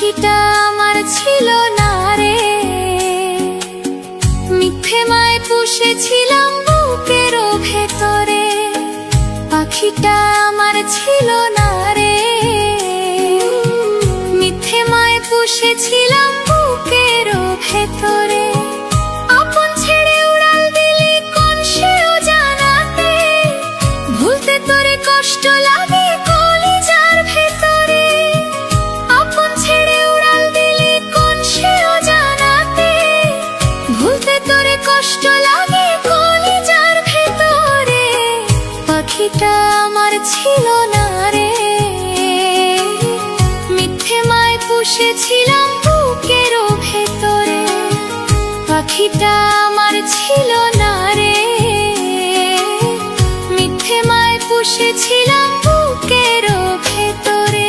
পাখিটা আমার ছিল না রে, মিথ্যে মায় পুষেছিলাম বুকের ভেতরে। পাখিটা আমার ছিল না রে, মিথ্যে মায় পুষেছিলাম বুকের ভেতরে। আপন ছেড়ে উড়াল দিলি কোন সে অজানাতে, ভুলতে তোরে কষ্ট লাগে কলিজার ভেতরে। আপন ছেড়ে উড়াল দিলি কোন সে অজানাতে, ভুলতে তোরে কষ্ট লাগে কলিজার ভেতরে। পাখিটা আমার ছিল না রে, মিথ্যে মায় পুষেছিলাম বুকের ভেতরে। পাখিটা আমার ছিল না রে, মিথ্যে মায় পুষেছিলাম বুকের ভেতরে।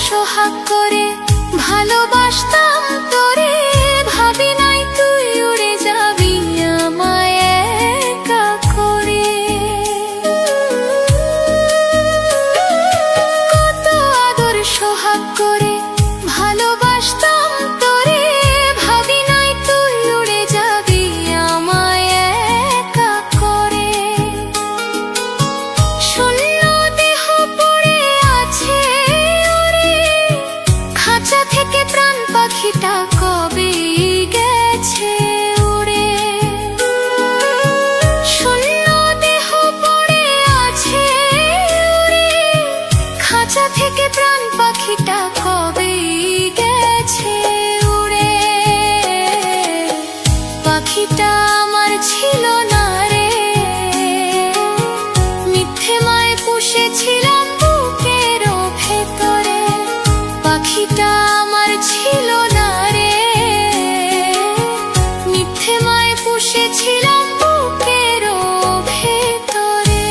সোহাগ করে ভালোবাসতাম তোরে, ভাবি নাই তুই উড়ে যাবি আমায় একা করে। কত আদর সোহাগ করে ভালোবাসতাম তোরে, ভাবি নাই তুই উড়ে যাবি আমায় একা করে। শূন্য দেহ পড়ে আছে খাঁচা থেকে, প্রাণ পাখিটা কবে গেছে উড়ে। শূন্য দেহ পড়ে আছে উড়ে, খাঁচা থেকে প্রাণ পাখিটা কবে গেছে উড়ে। পাখিটা আমার ছিল না রে, মিথ্যে মায় পুষেছিলাম বুকের ভেতরে। পাখিটা আমার ছিল না রে, মিথ্যে মায় পুষেছিলাম বুকের ভেতরে।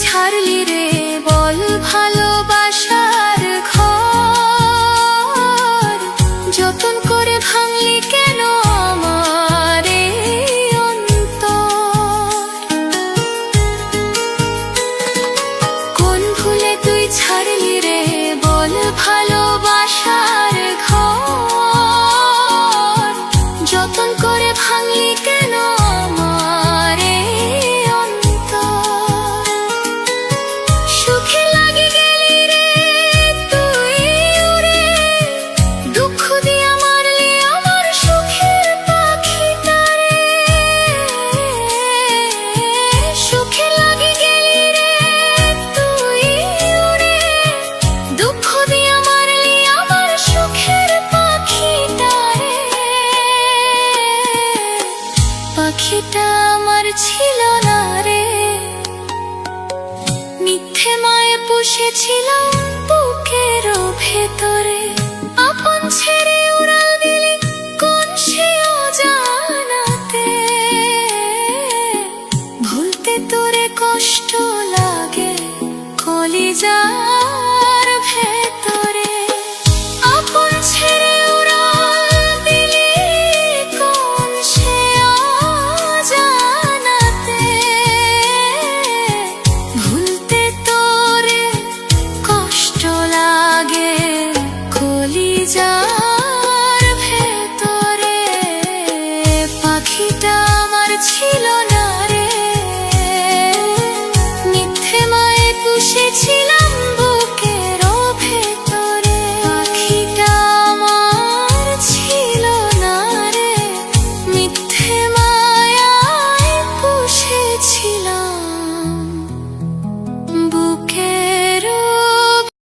ছাড়লি রে বল ভালোবাসার ঘর, যতন করে ভাঙলি কেন আমার অন্তর। কোন ভুলে তুই ছাড়লি রে বল ভালোবাসার ঘর, যতন করে ভাঙলি কেন আমার অন্তর। সুখে লাগি গেলি রে তুই উড়ে, দুঃখ দিয়া মারলি আমার সুখের পাখিটারে। সুখে লাগি গেলি রে তুই উড়ে, দুঃখ দিয়া মারলি আমার সুখের পাখিটারে। পাখিটা আমার ছিল না রে, মিথ্যে মায়ে পুষেছিলাম বুকের ভেতরে। আপন ছেড়ে উড়াল দিলি কোন সে অজানাতে, ভুলতে তোরে কষ্ট লাগে কলিজা